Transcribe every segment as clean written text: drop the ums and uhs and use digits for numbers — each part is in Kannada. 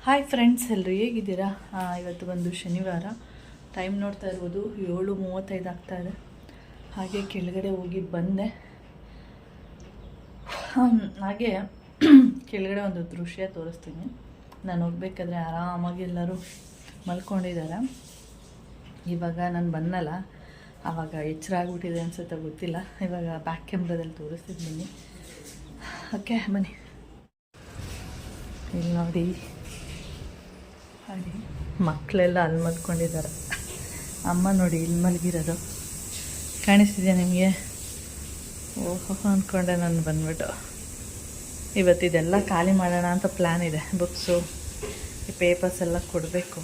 ಹಾಯ್ ಫ್ರೆಂಡ್ಸ್, ಎಲ್ಲರೂ ಹೇಗಿದ್ದೀರಾ? ಇವತ್ತು ಬಂದು ಶನಿವಾರ. ಟೈಮ್ ನೋಡ್ತಾ ಇರ್ಬೋದು 7:35 ಆಗ್ತಾ ಇದೆ. ಹಾಗೆ ಕೆಳಗಡೆ ಹೋಗಿ ಬಂದೆ. ಹಾಗೆ ಕೆಳಗಡೆ ಒಂದು ದೃಶ್ಯ ತೋರಿಸ್ತೀನಿ. ನಾನು ಹೋಗ್ಬೇಕಾದ್ರೆ ಆರಾಮಾಗಿ ಎಲ್ಲರೂ ಮಲ್ಕೊಂಡಿದ್ದಾರೆ. ಇವಾಗ ನಾನು ಬಂದಲ್ಲ, ಆವಾಗ ಎಚ್ಚರ ಆಗಿಬಿಟ್ಟಿದೆ ಅನ್ಸುತ್ತೆ, ಗೊತ್ತಿಲ್ಲ. ಇವಾಗ ಬ್ಯಾಕ್ ಕ್ಯಾಮ್ರಾದಲ್ಲಿ ತೋರಿಸ್ತಿದ್ದೀನಿ. ಓಕೆ ಬನ್ನಿ. ಇಲ್ಲಿ ನೋಡಿ, ಹಾಗೆ ಮಕ್ಕಳೆಲ್ಲ ಅಲ್ಲಿ ಮಲ್ಕೊಂಡಿದ್ದಾರೆ. ಅಮ್ಮ ನೋಡಿ ಇಲ್ಲಿ ಮಲಗಿರೋದು ಕಾಣಿಸ್ತಿದೆಯಾ ನಿಮಗೆ? ಓಹೋ ಅಂದ್ಕೊಂಡೆ ನಾನು ಬಂದ್ಬಿಟ್ಟು. ಇವತ್ತಿದೆಲ್ಲ ಖಾಲಿ ಮಾಡೋಣ ಅಂತ ಪ್ಲ್ಯಾನ್ ಇದೆ. ಬುಕ್ಸು, ಈ ಪೇಪರ್ಸ್ ಎಲ್ಲ ಕೊಡಬೇಕು.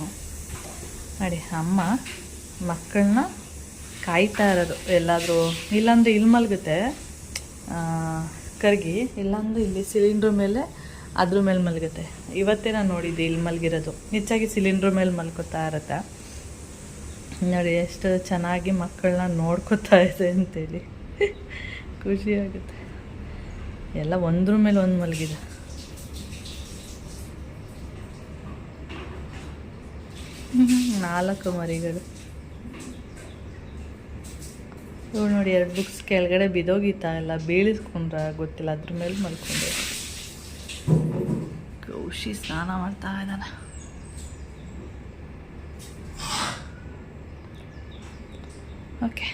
ನೋಡಿ, ಅಮ್ಮ ಮಕ್ಕಳನ್ನ ಕಾಯ್ತಾ ಇರೋದು. ಎಲ್ಲಾದರೂ ಇಲ್ಲಾಂದರೆ ಇಲ್ಲಿ ಮಲಗುತ್ತೆ ಕರ್ಗಿ, ಇಲ್ಲಾಂದರೆ ಇಲ್ಲಿ ಸಿಲಿಂಡ್ರ್ ಮೇಲೆ ಅದ್ರ ಮೇಲೆ ಮಲಗುತ್ತೆ. ಇವತ್ತೇ ನಾನು ನೋಡಿದ್ದೆ ಇಲ್ಲಿ ಮಲಗಿರೋದು. ಹೆಚ್ಚಾಗಿ ಸಿಲಿಂಡ್ರ್ ಮೇಲೆ ಮಲ್ಕೋತಾ ಇರುತ್ತೆ. ನೋಡಿ ಎಷ್ಟು ಚೆನ್ನಾಗಿ ಮಕ್ಕಳನ್ನ ನೋಡ್ಕೋತಾ ಇದೆ ಅಂತೇಳಿ ಖುಷಿ ಆಗುತ್ತೆ. ಎಲ್ಲ ಒಂದ್ರ ಮೇಲೆ ಒಂದು ಮಲಗಿದೆ. ನಾಲ್ಕು ಮರಿಗಳು. ಇವು ನೋಡಿ, 2 ಬುಕ್ಸ್ ಕೆಳಗಡೆ ಬಿದೋಗಿತ್ತಾ, ಎಲ್ಲ ಬೀಳಿಸ್ಕೊಂಡ್ರ ಗೊತ್ತಿಲ್ಲ, ಅದ್ರ ಮೇಲೆ ಮಲ್ಕೊಂಡೆ. ಖುಷಿ ಸ್ನಾನ ಮಾಡ್ತಾ ಇದ್ದಾನೆ. ಓಕೆ,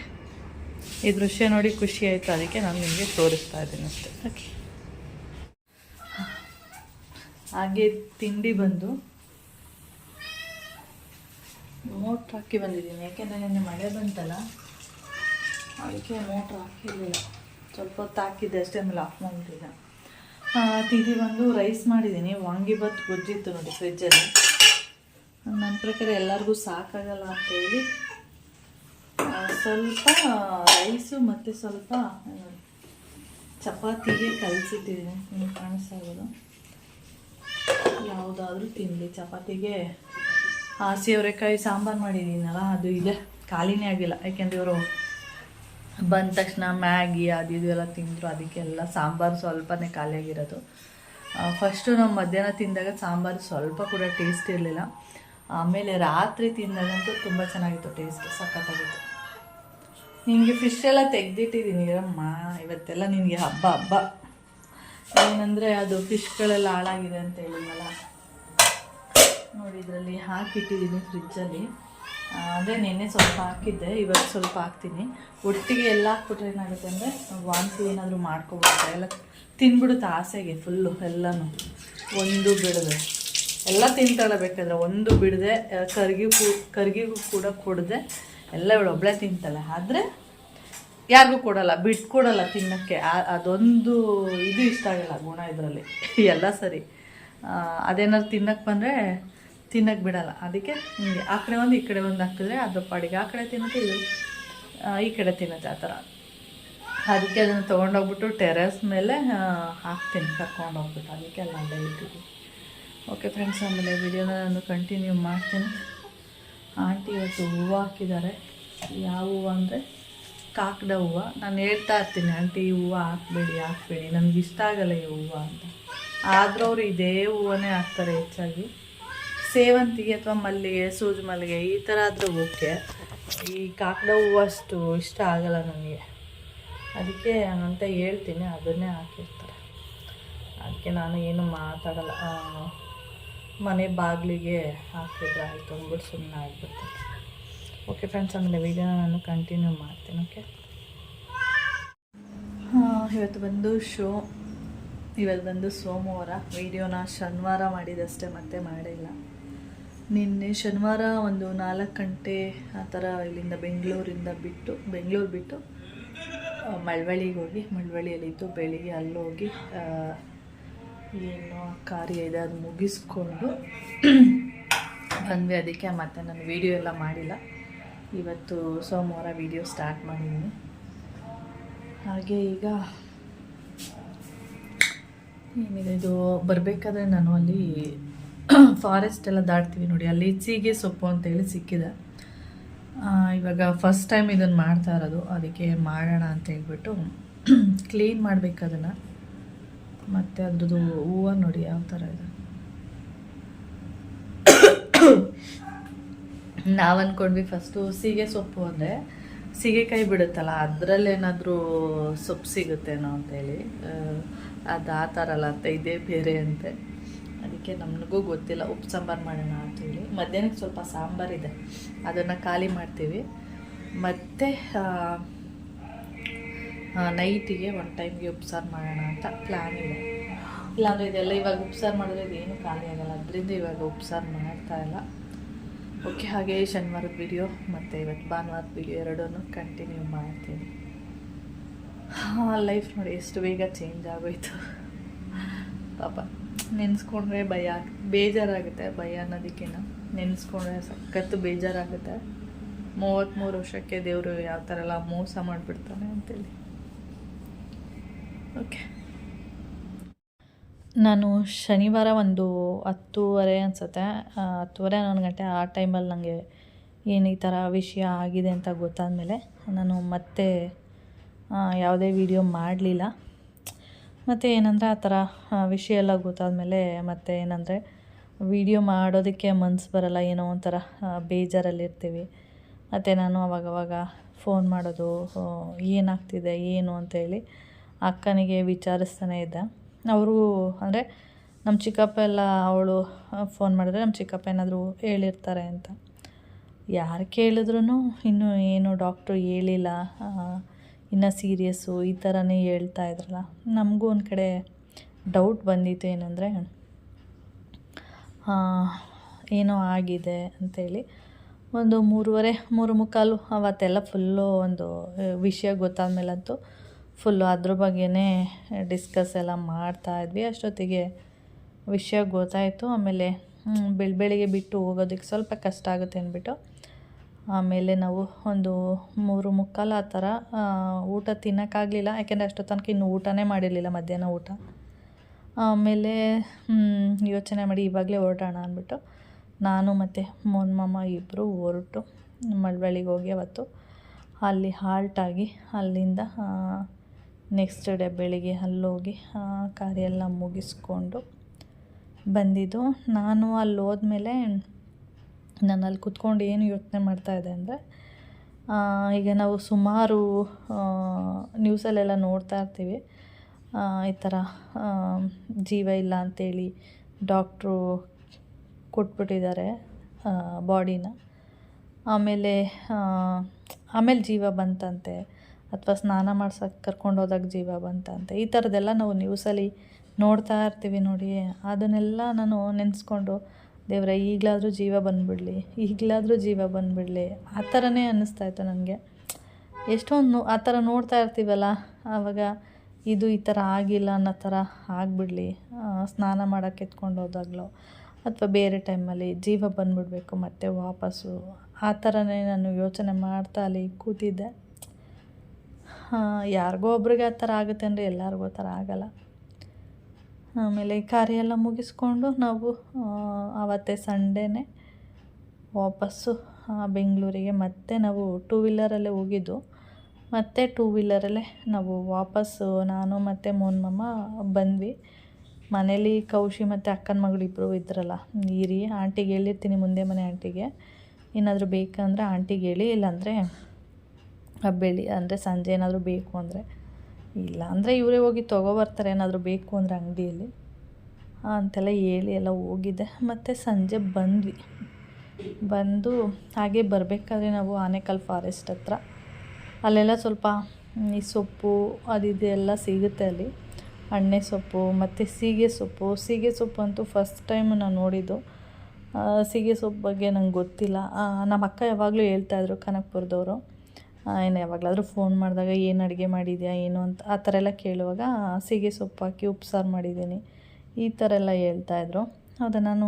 ಈ ದೃಶ್ಯ ನೋಡಿ ಖುಷಿ ಆಯಿತು, ಅದಕ್ಕೆ ನಾನು ನಿಮಗೆ ತೋರಿಸ್ತಾ ಇದ್ದೀನಿ ಅಷ್ಟೇ. ಓಕೆ, ಹಾಗೆ ತಿಂಡಿ ಬಂದು ಮೋಟ್ರ್ ಹಾಕಿ ಬಂದಿದ್ದೀನಿ. ಯಾಕೆಂದರೆ ನೆನ್ನೆ ಮಳೆ ಬಂತಲ್ಲ, ಅದಕ್ಕೆ ಮೋಟ್ರ್ ಹಾಕಿರಲಿಲ್ಲ. ಸ್ವಲ್ಪ ಹೊತ್ತು ಹಾಕಿದ್ದೆ ಅಷ್ಟೇ, ಆಮೇಲೆ ಆಫ್ ಮಾಡಿಬಿಟ್ಟಿದ್ದೆ. ತಿಂಡಿ ಬಂದು ರೈಸ್ ಮಾಡಿದ್ದೀನಿ. ವಾಂಗಿಬಾತ್ ಗೊಜ್ಜಿತ್ತು ನೋಡಿ ಫ್ರಿಜ್ಜಲ್ಲಿ. ನನ್ನ ಪ್ರಕಾರ ಎಲ್ಲರಿಗೂ ಸಾಕಾಗಲ್ಲ ಅಂತೇಳಿ ಸ್ವಲ್ಪ ರೈಸು ಮತ್ತು ಸ್ವಲ್ಪ ಚಪಾತಿಗೆ ಕಲಿಸಿಟ್ಟಿದ್ದೀನಿ. ನಿಮಗೆ ಕಾಣಿಸ್ತಾ ಇರೋದು ಯಾವುದಾದ್ರೂ ತಿನ್ನಲಿ. ಚಪಾತಿಗೆ ಹಸಿ ಅವರೆಕಾಯಿ ಸಾಂಬಾರು ಮಾಡಿದ್ದೀನಲ್ಲ, ಅದು ಇದೆ, ಖಾಲಿನೇ ಆಗಿಲ್ಲ. ಯಾಕೆಂದರೆ ಇವರು ಬಂದ ತಕ್ಷಣ ಮ್ಯಾಗಿ ಅದು ಇದು ಎಲ್ಲ ತಿಂದರು, ಅದಕ್ಕೆಲ್ಲ ಸಾಂಬಾರು ಸ್ವಲ್ಪನೇ ಖಾಲಿಯಾಗಿರೋದು. ಫಸ್ಟು ನಾವು ಮಧ್ಯಾಹ್ನ ತಿಂದಾಗ ಸಾಂಬಾರು ಸ್ವಲ್ಪ ಕೂಡ ಟೇಸ್ಟ್ ಇರಲಿಲ್ಲ. ಆಮೇಲೆ ರಾತ್ರಿ ತಿಂದಾಗಂತೂ ತುಂಬ ಚೆನ್ನಾಗಿತ್ತು, ಟೇಸ್ಟ್ ಸಖತ್ತಾಗಿತ್ತು. ನಿನಗೆ ಫಿಶ್ ಎಲ್ಲ ತೆಗೆದಿಟ್ಟಿದ್ದೀನಿ ಅಮ್ಮ, ಇವತ್ತೆಲ್ಲ ನಿನಗೆ ಹಬ್ಬ. ಏನಂದರೆ ಅದು ಫಿಶ್ಗಳೆಲ್ಲ ಹಾಳಾಗಿದೆ ಅಂತ ಹೇಳಿದ್ನಲ್ಲ, ನೋಡಿ ಇದರಲ್ಲಿ ಹಾಕಿಟ್ಟಿದ್ದೀನಿ ಫ್ರಿಜ್ಜಲ್ಲಿ. ಅಂದರೆ ನೆನ್ನೆ ಸ್ವಲ್ಪ ಹಾಕಿದ್ದೆ, ಇವತ್ತು ಸ್ವಲ್ಪ ಹಾಕ್ತೀನಿ. ಒಟ್ಟಿಗೆ ಎಲ್ಲ ಹಾಕ್ಬಿಟ್ರೆ ಏನಾಗುತ್ತೆ ಅಂದರೆ ವಾಂತಿ ಏನಾದರೂ ಮಾಡ್ಕೊಬಿಡುತ್ತೆ, ಎಲ್ಲ ತಿನ್ಬಿಡುತ್ತೆ ಆಸೆಗೆ ಫುಲ್ಲು. ಎಲ್ಲನೂ ಒಂದು ಬಿಡದೆ ಎಲ್ಲ ತಿಂತಾಳೆ, ಬೇಕಾದ್ರೆ ಒಂದು ಬಿಡದೆ ಕರ್ಗಿಗೂ ಕೂಡ ಕೊಡದೆ ಎಲ್ಲ ಇವಳು ಒಬ್ಬಳೇ ತಿಂತಾಳೆ. ಆದರೆ ಯಾರಿಗೂ ಕೊಡಲ್ಲ, ಬಿಟ್ಕೊಡಲ್ಲ ತಿನ್ನೋಕ್ಕೆ. ಅದೊಂದು ಇದು ಇಷ್ಟ ಆಗಲ್ಲ ಗುಣ ಇದರಲ್ಲಿ. ಎಲ್ಲ ಸರಿ, ಅದೇನಾದ್ರು ತಿನ್ನಕ್ಕೆ ಬಂದರೆ ತಿನ್ನಕ್ಕೆ ಬಿಡಲ್ಲ. ಅದಕ್ಕೆ ಹಿಂಗೆ ಆ ಕಡೆ ಒಂದು ಈ ಕಡೆ ಒಂದು ಹಾಕಿದ್ರೆ ಅದ್ರ ಪಾಡಿಗೆ ಆ ಕಡೆ ತಿನ್ನುತ್ತೆ, ಇದು ಈ ಕಡೆ ತಿನ್ನುತ್ತೆ, ಆ ಥರ. ಅದಕ್ಕೆ ಅದನ್ನು ತೊಗೊಂಡೋಗ್ಬಿಟ್ಟು ಟೆರೆಸ್ ಮೇಲೆ ಹಾಕ್ತೀನಿ, ಕರ್ಕೊಂಡೋಗ್ಬಿಟ್ಟು. ಅದಕ್ಕೆ ಎಲ್ಲ ಅಲ್ಲೇ ಇಟ್ಟಿದ್ದೀನಿ. ಓಕೆ ಫ್ರೆಂಡ್ಸ್, ಆಮೇಲೆ ವಿಡಿಯೋನ ನಾನು ಕಂಟಿನ್ಯೂ ಮಾಡ್ತೀನಿ. ಆಂಟಿ ಇವತ್ತು ಹೂವು ಹಾಕಿದ್ದಾರೆ. ಯಾವ ಹೂವು ಅಂದರೆ ಕಾಕಡ ಹೂವು. ನಾನು ಹೇಳ್ತಾ ಇರ್ತೀನಿ, ಆಂಟಿ ಈ ಹೂವು ಹಾಕಬೇಡಿ, ನನಗೆ ಇಷ್ಟ ಆಗಲ್ಲ ಈ ಹೂವು ಅಂತ. ಆದರೂ ಅವರು ಇದೇ ಹೂವನ್ನೇ ಹಾಕ್ತಾರೆ ಹೆಚ್ಚಾಗಿ. ಸೇವಂತಿಗೆ ಅಥವಾ ಮಲ್ಲಿಗೆ, ಸೂಜಿ ಮಲ್ಲಿಗೆ ಈ ಥರ ಆದರೂ ಓಕೆ. ಈ ಕಾಕಡ ಹೂವು ಅಷ್ಟು ಇಷ್ಟ ಆಗಲ್ಲ ನನಗೆ. ಅದಕ್ಕೆ ನಾನಂತ ಹೇಳ್ತೀನಿ, ಅದನ್ನೇ ಹಾಕಿರ್ತಾರೆ. ಅದಕ್ಕೆ ನಾನು ಏನು ಮಾತಾಡಲ್ಲ. ಮನೆ ಬಾಗಿಲಿಗೆ ಹಾಕಿದ್ರೆ ಆಯಿತು ಅಂದ್ಬಿಟ್ಟು ಸುಮ್ಮನೆ ಆಗಿಬಿಡ್ತೀನಿ. ಓಕೆ ಫ್ರೆಂಡ್ಸ್, ಆಮೇಲೆ ವೀಡಿಯೋನ ನಾನು ಕಂಟಿನ್ಯೂ ಮಾಡ್ತೀನಿ. ಓಕೆ, ಇವತ್ತು ಬಂದು ಸೋಮವಾರ. ವೀಡಿಯೋನ ಶನಿವಾರ ಮಾಡಿದಷ್ಟೇ, ಮತ್ತೆ ಮಾಡಿಲ್ಲ. ನಿನ್ನೆ ಶನಿವಾರ ಒಂದು 4 ಗಂಟೆ ಆ ಥರ ಇಲ್ಲಿಂದ ಬೆಂಗಳೂರು ಬಿಟ್ಟು ಮಳವಳ್ಳಿಗೆ ಹೋಗಿ, ಮಳವಳ್ಳಿಯಲ್ಲಿದ್ದು ಬೆಳಿಗ್ಗೆ ಅಲ್ಲೋಗಿ ಏನೋ ಕಾರ್ಯ ಇದೆ ಅದು ಮುಗಿಸ್ಕೊಂಡು ಬಂದ್ವಿ. ಅದಕ್ಕೆ ಮತ್ತೆ ನಾನು ವೀಡಿಯೋ ಎಲ್ಲ ಮಾಡಿಲ್ಲ. ಇವತ್ತು ಸೋಮವಾರ ವೀಡಿಯೋ ಸ್ಟಾರ್ಟ್ ಮಾಡಿದ್ದೀನಿ. ಹಾಗೆ ಈಗ ಏನಿದೆ, ಇದು ಬರಬೇಕಾದ್ರೆ ನಾನು ಅಲ್ಲಿ ಫಾರೆಸ್ಟ್ ಎಲ್ಲ ದಾಟ್ತೀವಿ ನೋಡಿ, ಅಲ್ಲಿ ಸೀಗೆ ಸೊಪ್ಪು ಅಂತೇಳಿ ಸಿಕ್ಕಿದೆ. ಇವಾಗ ಫಸ್ಟ್ ಟೈಮ್ ಇದನ್ನು ಮಾಡ್ತಾ ಇರೋದು, ಅದಕ್ಕೆ ಮಾಡೋಣ ಅಂತ ಹೇಳ್ಬಿಟ್ಟು ಕ್ಲೀನ್ ಮಾಡಬೇಕು ಅದನ್ನು. ಮತ್ತು ಅದ್ರದ್ದು ಹೂವು ನೋಡಿ ಯಾವ ಥರ ಇದೆ, ನಾವು ಅಂದ್ಕೊಂಡ್ವಿ ಫಸ್ಟು ಸೀಗೆ ಸೊಪ್ಪು ಅಂದರೆ ಸೀಗೆಕಾಯಿ ಬಿಡುತ್ತಲ್ಲ ಅದರಲ್ಲೇನಾದರೂ ಸೊಪ್ಪು ಸಿಗುತ್ತೇನೋ ಅಂತೇಳಿ, ಅದು ಆ ಥರ ಅಲ್ಲ ಅಂತ, ಇದೇ ಬೇರೆ ಅಂತೆ. ಅದಕ್ಕೆ ನಮಗೂ ಗೊತ್ತಿಲ್ಲ, ಉಪ್ಪು ಸಾಂಬಾರು ಮಾಡೋಣ ಅಂತೇಳಿ. ಮಧ್ಯಾಹ್ನಕ್ಕೆ ಸ್ವಲ್ಪ ಸಾಂಬಾರಿದೆ, ಅದನ್ನು ಖಾಲಿ ಮಾಡ್ತೀವಿ. ಮತ್ತು ನೈಟಿಗೆ ಒಂದು ಟೈಮ್ಗೆ ಉಪ್ಸಾರು ಮಾಡೋಣ ಅಂತ ಪ್ಲ್ಯಾನ್ ಇದೆ. ಇಲ್ಲಾಂದರೆ ಇದೆಲ್ಲ ಇವಾಗ ಉಪ್ಸಾರು ಮಾಡಿದ್ರೆ ಇದೇನು ಖಾಲಿ ಆಗೋಲ್ಲ, ಅದರಿಂದ ಇವಾಗ ಉಪ್ಸಾರು ಮಾಡ್ತಾಯಿಲ್ಲ. ಓಕೆ, ಹಾಗೆ ಶನಿವಾರದ ವಿಡಿಯೋ ಮತ್ತು ಇವತ್ತು ಭಾನುವಾರದ ವಿಡಿಯೋ ಎರಡೂ ಕಂಟಿನ್ಯೂ ಮಾಡ್ತೀನಿ. ಲೈಫ್ ನೋಡಿ ಎಷ್ಟು ಬೇಗ ಚೇಂಜ್ ಆಗೋಯ್ತು ಪಾಪ. ನೆನೆಸ್ಕೊಂಡ್ರೆ ಭಯ, ಬೇಜಾರಾಗುತ್ತೆ. ಭಯ ಅನ್ನೋದಕ್ಕಿಂತ ನೆನೆಸ್ಕೊಂಡ್ರೆ ಸಖತ್ತು ಬೇಜಾರಾಗುತ್ತೆ. 33 ವರ್ಷಕ್ಕೆ ದೇವರು ಯಾವ ಥರ ಎಲ್ಲ ಮೋಸ ಮಾಡಿಬಿಡ್ತಾನೆ ಅಂತೇಳಿ. ಓಕೆ, ನಾನು ಶನಿವಾರ ಒಂದು 10:30 ಅನಿಸುತ್ತೆ, 10:30 ಗಂಟೆ ಆ ಟೈಮಲ್ಲಿ ನನಗೆ ಏನು ಈ ಥರ ವಿಷಯ ಆಗಿದೆ ಅಂತ ಗೊತ್ತಾದಮೇಲೆ ನಾನು ಮತ್ತೆ ಯಾವುದೇ ವಿಡಿಯೋ ಮಾಡಲಿಲ್ಲ. ಮತ್ತು ಏನಂದರೆ ಆ ಥರ ವಿಷಯ ಎಲ್ಲ ಗೊತ್ತಾದಮೇಲೆ ಮತ್ತೆ ಏನಂದರೆ ವಿಡಿಯೋ ಮಾಡೋದಕ್ಕೆ ಮನಸ್ಸು ಬರೋಲ್ಲ, ಏನೋ ಒಂಥರ ಬೇಜಾರಲ್ಲಿರ್ತೀವಿ. ಮತ್ತು ನಾನು ಅವಾಗವಾಗ ಫೋನ್ ಮಾಡೋದು, ಏನಾಗ್ತಿದೆ ಏನು ಅಂತೇಳಿ ಅಕ್ಕನಿಗೆ ವಿಚಾರಿಸ್ತಾನೆ ಇದ್ದೆ. ಅವರು ಅಂದರೆ ನಮ್ಮ ಚಿಕ್ಕಪ್ಪ ಎಲ್ಲ, ಅವಳು ಫೋನ್ ಮಾಡಿದ್ರೆ ನಮ್ಮ ಚಿಕ್ಕಪ್ಪ ಏನಾದರೂ ಹೇಳಿರ್ತಾರೆ ಅಂತ. ಯಾರು ಕೇಳಿದ್ರೂ ಇನ್ನೂ ಏನು ಡಾಕ್ಟ್ರು ಹೇಳಿಲ್ಲ, ಇನ್ನೂ ಸೀರಿಯಸ್ಸು ಈ ಥರನೇ ಹೇಳ್ತಾ ಇದ್ರಲ್ಲ. ನಮಗೂ ಒಂದು ಕಡೆ ಡೌಟ್ ಬಂದಿತ್ತು, ಏನಂದರೆ ಏನೋ ಆಗಿದೆ ಅಂಥೇಳಿ. ಒಂದು 3:45 ಅವತ್ತೆಲ್ಲ ಫುಲ್ಲು ಒಂದು ವಿಷಯ ಗೊತ್ತಾದ್ಮೇಲಂತೂ ಫುಲ್ಲು ಅದ್ರ ಬಗ್ಗೆನೇ ಡಿಸ್ಕಸ್ ಎಲ್ಲ ಮಾಡ್ತಾಯಿದ್ವಿ. ಅಷ್ಟೊತ್ತಿಗೆ ವಿಷಯ ಗೊತ್ತಾಯಿತು. ಆಮೇಲೆ ಬೆಳಿಗ್ಗೆ ಬಿಟ್ಟು ಹೋಗೋದಕ್ಕೆ ಸ್ವಲ್ಪ ಕಷ್ಟ ಆಗುತ್ತೆ ಅಂದ್ಬಿಟ್ಟು ಆಮೇಲೆ ನಾವು ಒಂದು 3:45 ಆ ಥರ ಊಟ ತಿನ್ನೋಕ್ಕಾಗಲಿಲ್ಲ, ಯಾಕೆಂದರೆ ಅಷ್ಟೋ ತನಕ ಇನ್ನೂ ಊಟನೇ ಮಾಡಿರಲಿಲ್ಲ, ಮಧ್ಯಾಹ್ನ ಊಟ. ಆಮೇಲೆ ಯೋಚನೆ ಮಾಡಿ ಇವಾಗಲೇ ಹೊರಡೋಣ ಅಂದ್ಬಿಟ್ಟು ನಾನು ಮತ್ತು ಮೋನ್ ಮಾಮ ಇಬ್ಬರು ಹೊರಟು ಮಳವಳ್ಳಿಗೆ ಹೋಗಿ ಅವತ್ತು ಅಲ್ಲಿ ಹಾಲ್ಟಾಗಿ ಅಲ್ಲಿಂದ ನೆಕ್ಸ್ಟ್ ಡೇ ಬೆಳಿಗ್ಗೆ ಅಲ್ಲೋಗಿ ಕಾರ್ಯ ಎಲ್ಲ ಮುಗಿಸ್ಕೊಂಡು ಬಂದಿದ್ದು. ನಾನು ಅಲ್ಲಿ ಹೋದ್ಮೇಲೆ ನಾನು ಅಲ್ಲಿ ಕೂತ್ಕೊಂಡು ಏನು ಯೋಚನೆ ಮಾಡ್ತಾಯಿದ್ದೆ ಅಂದರೆ, ಈಗ ನಾವು ಸುಮಾರು ನ್ಯೂಸಲ್ಲೆಲ್ಲ ನೋಡ್ತಾ ಇರ್ತೀವಿ, ಈ ಥರ ಜೀವ ಇಲ್ಲ ಅಂಥೇಳಿ ಡಾಕ್ಟ್ರು ಕೊಟ್ಬಿಟ್ಟಿದ್ದಾರೆ ಬಾಡಿನ. ಆಮೇಲೆ ಜೀವ ಬಂತಂತೆ, ಅಥವಾ ಸ್ನಾನ ಮಾಡ್ಸೋಕ್ಕೆ ಕರ್ಕೊಂಡೋದಾಗ ಜೀವ ಬಂತಂತೆ. ಈ ಥರದ್ದೆಲ್ಲ ನಾವು ನ್ಯೂಸಲ್ಲಿ ನೋಡ್ತಾ ಇರ್ತೀವಿ ನೋಡಿ. ಅದನ್ನೆಲ್ಲ ನಾನು ನೆನೆಸ್ಕೊಂಡು, ದೇವರೇ ಈಗಲಾದರೂ ಜೀವ ಬಂದುಬಿಡಲಿ ಆ ಥರನೇ ಅನ್ನಿಸ್ತಾಯಿತ್ತು ನನಗೆ. ಎಷ್ಟೊಂದು ಆ ಥರ ನೋಡ್ತಾ ಇರ್ತೀವಲ್ಲ, ಆವಾಗ ಇದು ಈ ಥರ ಆಗಿಲ್ಲ ಅನ್ನೋ ಥರ ಆಗಿಬಿಡಲಿ, ಸ್ನಾನ ಮಾಡೋಕ್ಕೆ ಎತ್ಕೊಂಡು ಹೋದಾಗಲೋ ಅಥವಾ ಬೇರೆ ಟೈಮಲ್ಲಿ ಜೀವ ಬಂದುಬಿಡ್ಬೇಕು ಮತ್ತು ವಾಪಸ್ಸು, ಆ ಥರನೇ ನಾನು ಯೋಚನೆ ಮಾಡ್ತಾ ಅಲ್ಲಿ ಕೂತಿದ್ದೆ. ಯಾರಿಗೋ ಒಬ್ರಿಗೆ ಆ ಥರ ಆಗುತ್ತೆ ಅಂದರೆ ಎಲ್ಲರಿಗೂ ಆ ಥರ ಆಗೋಲ್ಲ. ಆಮೇಲೆ ಕಾರ್ಯ ಎಲ್ಲ ಮುಗಿಸ್ಕೊಂಡು ನಾವು ಆವತ್ತೇ ಸಂಡೇನೇ ವಾಪಸ್ಸು ಬೆಂಗಳೂರಿಗೆ ಮತ್ತೆ ನಾವು 2 ವೀಲರಲ್ಲೇ ಹೋಗಿದ್ದು. ಮತ್ತು 2 ವೀಲರಲ್ಲೇ ನಾವು ವಾಪಸ್ಸು ನಾನು ಮತ್ತು ಮೋನ್ ಮಾಮ ಬಂದ್ವಿ. ಮನೇಲಿ ಕೌಶಿ ಮತ್ತು ಅಕ್ಕನ ಮಗಳಿಬ್ಬರು ಇದ್ರಲ್ಲ, ಇರಿ ಆಂಟಿಗೆ ಹೇಳಿರ್ತೀನಿ, ಮುಂದೆ ಮನೆ ಆಂಟಿಗೆ ಏನಾದರೂ ಬೇಕಂದರೆ ಆಂಟಿಗೆ ಹೇಳಿ, ಇಲ್ಲಾಂದರೆ ಅಂದರೆ ಸಂಜೆ ಏನಾದರೂ ಬೇಕು ಅಂದರೆ, ಇಲ್ಲ ಅಂದರೆ ಇವರೇ ಹೋಗಿ ತೊಗೊಬರ್ತಾರೆ ಏನಾದರೂ ಬೇಕು ಅಂದರೆ ಅಂಗಡಿಯಲ್ಲಿ ಅಂತೆಲ್ಲ ಹೇಳಿ ಎಲ್ಲ ಹೋಗಿದ್ದೆ. ಮತ್ತು ಸಂಜೆ ಬಂದು ಹಾಗೆ ಬರಬೇಕಾದ್ರೆ ನಾವು ಆನೇಕಲ್ ಫಾರೆಸ್ಟ್ ಹತ್ರ ಅಲ್ಲೆಲ್ಲ ಸ್ವಲ್ಪ ಈ ಸೊಪ್ಪು ಅದೆಲ್ಲ ಸಿಗುತ್ತೆ ಅಲ್ಲಿ, ಅಣ್ಣೆ ಸೊಪ್ಪು ಮತ್ತು ಸೀಗೆ ಸೊಪ್ಪು ಅಂತೂ ಫಸ್ಟ್ ಟೈಮ್ ನಾನು ನೋಡಿದ್ದು. ಸೀಗೆ ಸೊಪ್ಪು ಬಗ್ಗೆ ನಂಗೆ ಗೊತ್ತಿಲ್ಲ. ನಮ್ಮ ಅಕ್ಕ ಯಾವಾಗಲೂ ಹೇಳ್ತಾಯಿದ್ರು, ಕನಕಪುರದವರು, ಏನು ಯಾವಾಗಲಾದರೂ ಫೋನ್ ಮಾಡಿದಾಗ ಏನು ಅಡುಗೆ ಮಾಡಿದ್ಯಾ ಏನು ಅಂತ ಆ ಥರ ಎಲ್ಲ ಕೇಳುವಾಗ ಸೀಗೆ ಸೊಪ್ಪು ಹಾಕಿ ಉಪ್ಸಾರು ಮಾಡಿದ್ದೀನಿ ಈ ಥರ ಎಲ್ಲ ಹೇಳ್ತಾಯಿದ್ರು. ಹೌದಾ, ನಾನು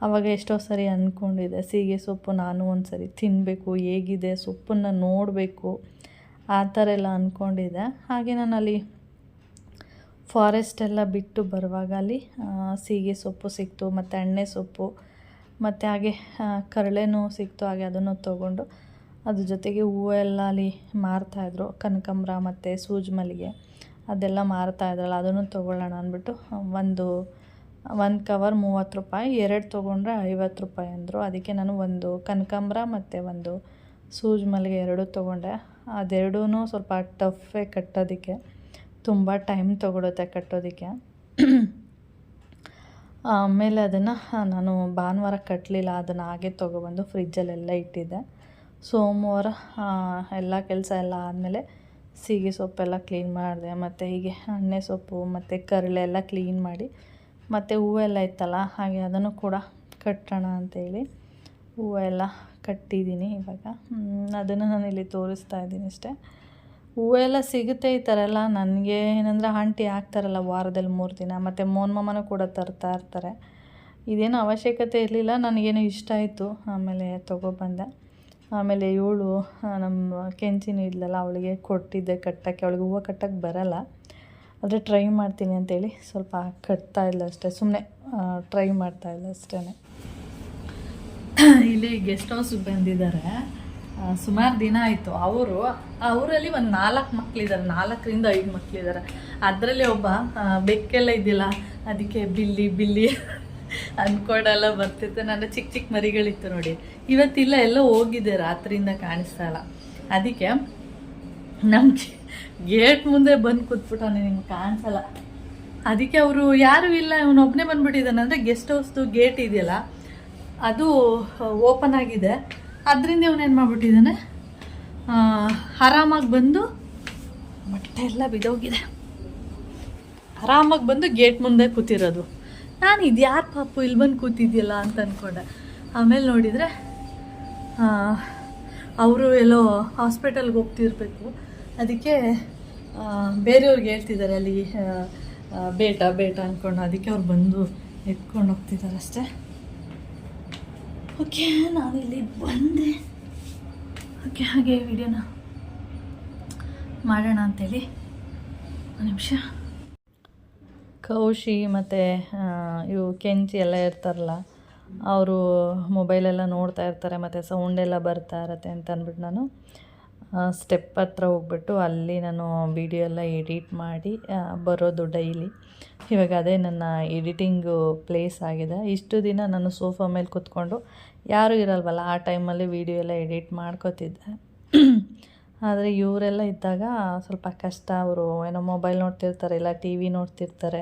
ಆವಾಗ ಎಷ್ಟೋ ಸರಿ ಅಂದ್ಕೊಂಡಿದ್ದೆ ಸೀಗೆ ಸೊಪ್ಪು ನಾನು ಒಂದು ಸರಿ ತಿನ್ನಬೇಕು, ಹೇಗಿದೆ ಸೊಪ್ಪನ್ನು ನೋಡಬೇಕು ಆ ಥರ ಎಲ್ಲ ಅಂದ್ಕೊಂಡಿದ್ದೆ. ಹಾಗೆ ನಾನು ಅಲ್ಲಿ ಫಾರೆಸ್ಟ್ ಎಲ್ಲ ಬಿಟ್ಟು ಬರುವಾಗ ಅಲ್ಲಿ ಸೀಗೆ ಸೊಪ್ಪು ಸಿಕ್ತು ಮತ್ತು ಎಣ್ಣೆ ಸೊಪ್ಪು ಮತ್ತು ಹಾಗೆ ಕರಳೆನೂ ಸಿಕ್ತು. ಹಾಗೆ ಅದನ್ನು ತೊಗೊಂಡು ಅದ್ರ ಜೊತೆಗೆ ಹೂವು ಎಲ್ಲ ಅಲ್ಲಿ ಮಾರ್ತಾಯಿದ್ರು, ಕನಕಾಂಬರ ಮತ್ತು ಸೂಜಿ ಮಲ್ಲಿಗೆ ಅದೆಲ್ಲ ಮಾರ್ತಾಯಿದ್ರಲ್ಲ, ಅದನ್ನು ತೊಗೊಳ್ಳೋಣ ಅಂದ್ಬಿಟ್ಟು ಒಂದು ಒಂದು ಕವರ್ 30 ರೂಪಾಯಿ, 2 ತೊಗೊಂಡ್ರೆ 50 ರೂಪಾಯಿ ಅಂದರು. ಅದಕ್ಕೆ ನಾನು ಒಂದು ಕನಕಾಂಬ್ರ ಮತ್ತು ಒಂದು ಸೂಜಿ ಮಲ್ಲಿಗೆ 2 ತೊಗೊಂಡೆ. ಅದೆರಡೂ ಸ್ವಲ್ಪ ಟಫೇ ಕಟ್ಟೋದಕ್ಕೆ, ತುಂಬ ಟೈಮ್ ತೊಗೊಳುತ್ತೆ ಕಟ್ಟೋದಕ್ಕೆ. ಆಮೇಲೆ ಅದನ್ನು ನಾನು ಭಾನುವಾರ ಕಟ್ಟಲಿಲ್ಲ, ಅದನ್ನು ಹಾಗೆ ತೊಗೊಬಂದು ಫ್ರಿಜ್ಜಲ್ಲೆಲ್ಲ ಇಟ್ಟಿದ್ದೆ. ಸೋಮವಾರ ಎಲ್ಲ ಕೆಲಸ ಎಲ್ಲ ಆದಮೇಲೆ ಸೀಗೆ ಸೊಪ್ಪೆಲ್ಲ ಕ್ಲೀನ್ ಮಾಡಿದೆ, ಮತ್ತು ಹೀಗೆ ಎಣ್ಣೆ ಸೊಪ್ಪು ಮತ್ತು ಕರಳೆ ಎಲ್ಲ ಕ್ಲೀನ್ ಮಾಡಿ, ಮತ್ತು ಹೂವೆಲ್ಲ ಇತ್ತಲ್ಲ ಹಾಗೆ ಅದನ್ನು ಕೂಡ ಕಟ್ಟೋಣ ಅಂತೇಳಿ ಹೂವೆಲ್ಲ ಕಟ್ಟಿದ್ದೀನಿ. ಇವಾಗ ಅದನ್ನು ನಾನು ಇಲ್ಲಿ ತೋರಿಸ್ತಾ ಇದ್ದೀನಿ ಅಷ್ಟೇ. ಹೂವೆಲ್ಲ ಸಿಗುತ್ತೆ ಈ ಥರ ಎಲ್ಲ. ನನಗೆ ಏನಂದರೆ ಆಂಟಿ ಹಾಕ್ತಾರಲ್ಲ ವಾರದಲ್ಲಿ 3 ದಿನ, ಮತ್ತು ಮೋನ್ ಮಾಮನೂ ಕೂಡ ತರ್ತಾ ಇರ್ತಾರೆ. ಇದೇನು ಅವಶ್ಯಕತೆ ಇರಲಿಲ್ಲ, ನನಗೇನು ಇಷ್ಟ ಆಯಿತು, ಆಮೇಲೆ ತೊಗೊಬಂದೆ. ಆಮೇಲೆ ಇವಳು ನಮ್ಮ ಕೆಂಚಿನೂ ಇದ್ಲಲ್ಲ, ಅವಳಿಗೆ ಕೊಟ್ಟಿದ್ದೆ ಕಟ್ಟೋಕ್ಕೆ. ಅವಳಿಗೆ ಹೂವು ಕಟ್ಟೋಕ್ಕೆ ಬರಲ್ಲ, ಆದರೆ ಟ್ರೈ ಮಾಡ್ತೀನಿ ಅಂತೇಳಿ ಸ್ವಲ್ಪ ಕಟ್ತಾ ಇಲ್ಲ ಅಷ್ಟೇ, ಸುಮ್ಮನೆ ಟ್ರೈ ಮಾಡ್ತಾಯಿಲ್ಲ ಅಷ್ಟೇ. ಇಲ್ಲಿ ಗೆಸ್ಟ್ ಹೌಸಿಗೆ ಬಂದಿದ್ದಾರೆ, ಸುಮಾರು ದಿನ ಆಯಿತು. ಅವರಲ್ಲಿ ಒಂದು 4 ಮಕ್ಕಳಿದ್ದಾರೆ, 4ರಿಂದ 5 ಮಕ್ಕಳಿದ್ದಾರೆ. ಅದರಲ್ಲಿ ಒಬ್ಬ ಬೆಕ್ಕೆಲ್ಲ ಇದ್ದಿಲ್ಲ, ಅದಕ್ಕೆ ಬಿಲ್ಲಿ ಅಂದ್ಕೊಂಡೆಲ್ಲ ಬರ್ತಿತ್ತು. ನನ್ನ ಚಿಕ್ಕ ಮರಿಗಳಿತ್ತು ನೋಡಿ, ಇವತ್ತಿಲ್ಲ, ಎಲ್ಲ ಹೋಗಿದೆ, ರಾತ್ರಿಯಿಂದ ಕಾಣಿಸ್ತಾ ಇಲ್ಲ. ಅದಕ್ಕೆ ನಮ್ಮ ಗೇಟ್ ಮುಂದೆ ಬಂದು ಕೂತ್ಬಿಟ್ಟಾನೆ, ನಿಮ್ಗೆ ಕಾಣಿಸಲ್ಲ. ಅದಕ್ಕೆ ಅವರು ಯಾರೂ ಇಲ್ಲ, ಇವನೊಬ್ಬನೇ ಬಂದುಬಿಟ್ಟಿದ್ದಾನೆ. ಅಂದರೆ ಗೆಸ್ಟ್ ಹೌಸ್ದು ಗೇಟ್ ಇದೆಯಲ್ಲ ಅದು ಓಪನ್ ಆಗಿದೆ, ಅದರಿಂದ ಇವನೇನು ಮಾಡ್ಬಿಟ್ಟಿದ್ದಾನೆ, ಆರಾಮಾಗಿ ಬಂದು, ಬಟ್ಟೆ ಎಲ್ಲ ಬಿದ್ದೋಗಿದೆ, ಆರಾಮಾಗಿ ಬಂದು ಗೇಟ್ ಮುಂದೆ ಕೂತಿರೋದು. ನಾನು ಇದು ಯಾರು ಪಾಪು ಇಲ್ಲಿ ಬಂದು ಕೂತಿದ್ಯಲ್ಲ ಅಂತ ಅಂದ್ಕೊಂಡೆ. ಆಮೇಲೆ ನೋಡಿದರೆ ಅವರು ಎಲ್ಲೋ ಹಾಸ್ಪಿಟಲ್ಗೆ ಹೋಗ್ತಿರ್ಬೇಕು, ಅದಕ್ಕೆ ಬೇರೆಯವ್ರಿಗೆ ಹೇಳ್ತಿದ್ದಾರೆ ಅಲ್ಲಿ ಬೇಟ ಅಂದ್ಕೊಂಡು. ಅದಕ್ಕೆ ಅವ್ರು ಬಂದು ಎತ್ಕೊಂಡು ಹೋಗ್ತಿದ್ದಾರೆ ಅಷ್ಟೇ. ಓಕೆ, ನಾನಿಲ್ಲಿ ಬಂದೆ. ಓಕೆ, ಹಾಗೆ ವಿಡಿಯೋನ ಮಾಡೋಣ ಅಂತೇಳಿ. ಒಂದು ನಿಮಿಷ. ಕೌಶಿ ಮತ್ತು ಇವು ಕೆಂಚಿ ಎಲ್ಲ ಇರ್ತಾರಲ್ಲ, ಅವರು ಮೊಬೈಲೆಲ್ಲ ನೋಡ್ತಾ ಇರ್ತಾರೆ, ಮತ್ತು ಸೌಂಡೆಲ್ಲ ಬರ್ತಾ ಇರತ್ತೆ ಅಂತ ಅಂದ್ಬಿಟ್ಟು ನಾನು ಸ್ಟೆಪ್ ಹತ್ರ ಹೋಗ್ಬಿಟ್ಟು ಅಲ್ಲಿ ನಾನು ವಿಡಿಯೋ ಎಲ್ಲ ಎಡಿಟ್ ಮಾಡಿ ಬರೋದು ಡೈಲಿ. ಇವಾಗ ಅದೇ ನನ್ನ ಎಡಿಟಿಂಗು ಪ್ಲೇಸ್ ಆಗಿದೆ. ಇಷ್ಟು ದಿನ ನಾನು ಸೋಫಾ ಮೇಲೆ ಕೂತ್ಕೊಂಡು, ಯಾರೂ ಇರಲ್ವಲ್ಲ ಆ ಟೈಮಲ್ಲಿ ವಿಡಿಯೋ ಎಲ್ಲ ಎಡಿಟ್ ಮಾಡ್ಕೋತಿದ್ದೆ. ಆದರೆ ಇವರೆಲ್ಲ ಇದ್ದಾಗ ಸ್ವಲ್ಪ ಕಷ್ಟ. ಅವರು ಏನೋ ಮೊಬೈಲ್ ನೋಡ್ತಿರ್ತಾರೆ, ಇಲ್ಲ ಟಿ ವಿ ನೋಡ್ತಿರ್ತಾರೆ,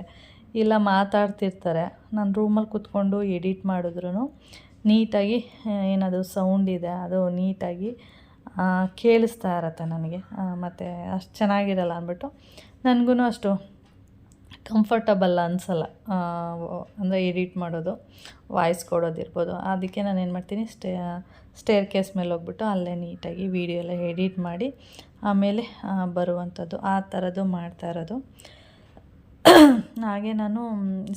ಇಲ್ಲ ಮಾತಾಡ್ತಿರ್ತಾರೆ. ನಾನು ರೂಮಲ್ಲಿ ಕೂತ್ಕೊಂಡು ಎಡಿಟ್ ಮಾಡಿದ್ರೂ ನೀಟಾಗಿ ಏನದು ಸೌಂಡ್ ಇದೆ ಅದು ನೀಟಾಗಿ ಕೇಳಿಸ್ತಾ ಇರತ್ತೆ ನನಗೆ. ಮತ್ತು ಅಷ್ಟು ಚೆನ್ನಾಗಿರಲ್ಲ ಅಂದ್ಬಿಟ್ಟು ನನಗೂ ಅಷ್ಟು ಕಂಫರ್ಟಬಲ್ ಅನಿಸಲ್ಲ, ಅಂದರೆ ಎಡಿಟ್ ಮಾಡೋದು, ವಾಯ್ಸ್ ಕೊಡೋದಿರ್ಬೋದು. ಅದಕ್ಕೆ ನಾನು ಏನು ಮಾಡ್ತೀನಿ, ಸ್ಟೇರ್ ಕೇಸ್ ಮೇಲೆ ಹೋಗ್ಬಿಟ್ಟು ಅಲ್ಲೇ ನೀಟಾಗಿ ವಿಡಿಯೋ ಎಲ್ಲ ಎಡಿಟ್ ಮಾಡಿ ಆಮೇಲೆ ಬರುವಂಥದ್ದು, ಆ ಥರದ್ದು ಮಾಡ್ತಾ ಇರೋದು. ಹಾಗೆ ನಾನು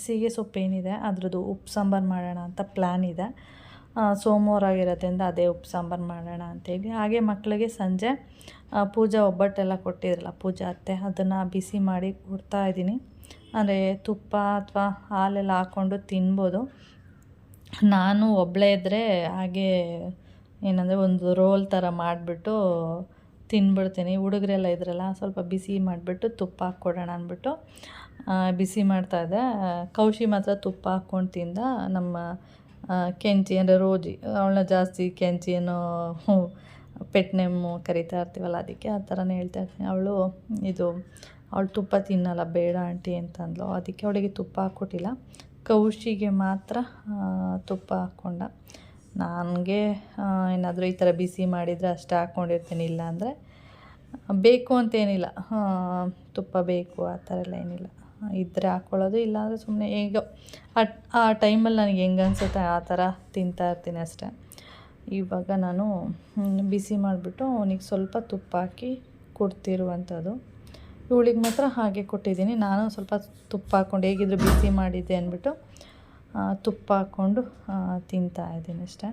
ಸೀಗೆ ಸೊಪ್ಪು ಏನಿದೆ ಅದ್ರದ್ದು ಉಪ್ಪು ಸಾಂಬಾರು ಮಾಡೋಣ ಅಂತ ಪ್ಲ್ಯಾನ್ ಇದೆ. ಸೋಮವಾರ ಆಗಿರೋದ್ರಿಂದ ಅದೇ ಉಪ್ಪು ಸಾಂಬಾರು ಮಾಡೋಣ ಅಂತೇಳಿ. ಹಾಗೆ ಮಕ್ಕಳಿಗೆ ಸಂಜೆ ಪೂಜಾ ಒಬ್ಬಟ್ಟೆಲ್ಲ ಕೊಟ್ಟಿದ್ರಲ್ಲ ಪೂಜಾ ಅತ್ತೆ, ಅದನ್ನು ಬಿಸಿ ಮಾಡಿ ಕೊಡ್ತಾಯಿದ್ದೀನಿ. ಅಂದರೆ ತುಪ್ಪ ಅಥವಾ ಹಾಲೆಲ್ಲ ಹಾಕ್ಕೊಂಡು ತಿನ್ಬೋದು. ನಾನು ಒಬ್ಬಳೇ ಇದ್ದರೆ ಹಾಗೆ ಏನಂದರೆ ಒಂದು ರೋಲ್ ಥರ ಮಾಡಿಬಿಟ್ಟು ತಿನ್ಬಿಡ್ತೀನಿ. ಹುಡುಗರೆಲ್ಲ ಇದ್ರಲ್ಲ, ಸ್ವಲ್ಪ ಬಿಸಿ ಮಾಡಿಬಿಟ್ಟು ತುಪ್ಪ ಹಾಕ್ಕೊಡೋಣ ಅಂದ್ಬಿಟ್ಟು ಬಿಸಿ ಮಾಡ್ತಾಯಿದ್ದೆ. ಕೌಶಿ ಮಾತ್ರ ತುಪ್ಪ ಹಾಕ್ಕೊಂಡು ತಿಂದ. ನಮ್ಮ ಕೆಂಚಿ ಅಂದರೆ ರೋಜಿ, ಅವಳನ್ನ ಜಾಸ್ತಿ ಕೆಂಚಿ ಏನೋ ಪೆಟ್ ನೇಮು ಕರಿತಾ ಇರ್ತೀವಲ್ಲ, ಅದಕ್ಕೆ ಆ ಥರನೇ ಹೇಳ್ತಾ ಇರ್ತೀನಿ. ಅವಳು ತುಪ್ಪ ತಿನ್ನಲ್ಲ, ಬೇಡ ಆಂಟಿ ಅಂತಂದ್ಲು. ಅದಕ್ಕೆ ಅವಳಿಗೆ ತುಪ್ಪ ಹಾಕ್ಕೊಟ್ಟಿಲ್ಲ. ಕೌಶಿಗೆ ಮಾತ್ರ ತುಪ್ಪ ಹಾಕ್ಕೊಂಡ. ನನಗೆ ಏನಾದರೂ ಈ ಥರ ಬಿಸಿ ಮಾಡಿದರೆ ಅಷ್ಟೇ ಹಾಕ್ಕೊಂಡಿರ್ತೀನಿ, ಇಲ್ಲ ಅಂದರೆ ಬೇಕು ಅಂತೇನಿಲ್ಲ, ತುಪ್ಪ ಬೇಕು ಆ ಥರ ಎಲ್ಲ ಏನಿಲ್ಲ. ಇದ್ದರೆ ಹಾಕ್ಕೊಳ್ಳೋದು, ಇಲ್ಲಾಂದರೆ ಸುಮ್ಮನೆ ಈಗ ಆ ಟೈಮಲ್ಲಿ ನನಗೆ ಹೆಂಗೆ ಅನಿಸುತ್ತೆ ಆ ಥರ ತಿಂತಾಯಿರ್ತೀನಿ ಅಷ್ಟೇ. ಇವಾಗ ನಾನು ಬಿಸಿ ಮಾಡಿಬಿಟ್ಟು ಅವನಿಗೆ ಸ್ವಲ್ಪ ತುಪ್ಪ ಹಾಕಿ ಕೊಡ್ತಿರುವಂಥದ್ದು. ಇವಳಿಗೆ ಮಾತ್ರ ಹಾಗೆ ಕೊಟ್ಟಿದ್ದೀನಿ. ನಾನು ಸ್ವಲ್ಪ ತುಪ್ಪ ಹಾಕ್ಕೊಂಡು, ಹೇಗಿದ್ರು ಬಿಸಿ ಮಾಡಿದ್ದೆ ಅಂದ್ಬಿಟ್ಟು ತುಪ್ಪ ಹಾಕ್ಕೊಂಡು ತಿಂತಾಯಿದ್ದೀನಿ ಅಷ್ಟೇ.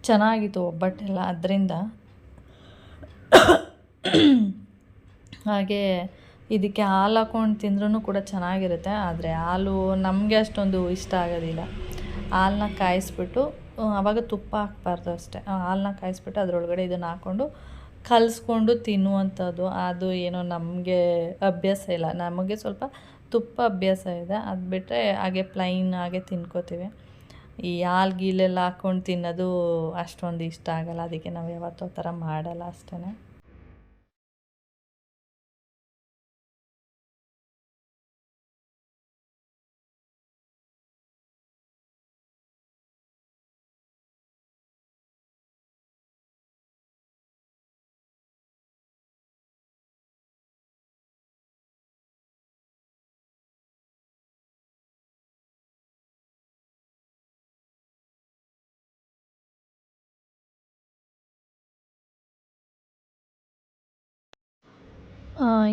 ಚೆನ್ನಾಗಿತ್ತು ಒಬ್ಬಟ್ಟೆಲ್ಲ ಅದರಿಂದ. ಹಾಗೆ ಇದಕ್ಕೆ ಹಾಲು ಹಾಕ್ಕೊಂಡು ತಿಂದ್ರೂ ಕೂಡ ಚೆನ್ನಾಗಿರುತ್ತೆ. ಆದರೆ ಹಾಲು ನಮಗೆ ಅಷ್ಟೊಂದು ಇಷ್ಟ ಆಗೋದಿಲ್ಲ. ಹಾಲನ್ನ ಕಾಯಿಸ್ಬಿಟ್ಟು, ಆವಾಗ ತುಪ್ಪ ಹಾಕ್ಬಾರ್ದು ಅಷ್ಟೇ, ಹಾಲನ್ನ ಕಾಯಿಸ್ಬಿಟ್ಟು ಅದರೊಳಗಡೆ ಇದನ್ನು ಹಾಕ್ಕೊಂಡು ಕಲಿಸ್ಕೊಂಡು ತಿನ್ನುವಂಥದ್ದು. ಅದು ಏನೋ ನಮಗೆ ಅಭ್ಯಾಸ ಇಲ್ಲ. ನಮಗೆ ಸ್ವಲ್ಪ ತುಪ್ಪ ಅಭ್ಯಾಸ ಇದೆ. ಅದು ಬಿಟ್ಟರೆ ಹಾಗೆ ಪ್ಲೈನ್ ಹಾಗೆ ತಿನ್ಕೋತೀವಿ. ಈ ಹಾಲು ಗೀಲೆಲ್ಲ ಹಾಕ್ಕೊಂಡು ತಿನ್ನೋದು ಅಷ್ಟೊಂದು ಇಷ್ಟ ಆಗಲ್ಲ. ಅದಕ್ಕೆ ನಾವು ಯಾವತ್ತೂ ಆ ಥರ ಮಾಡಲ್ಲ ಅಷ್ಟೇ.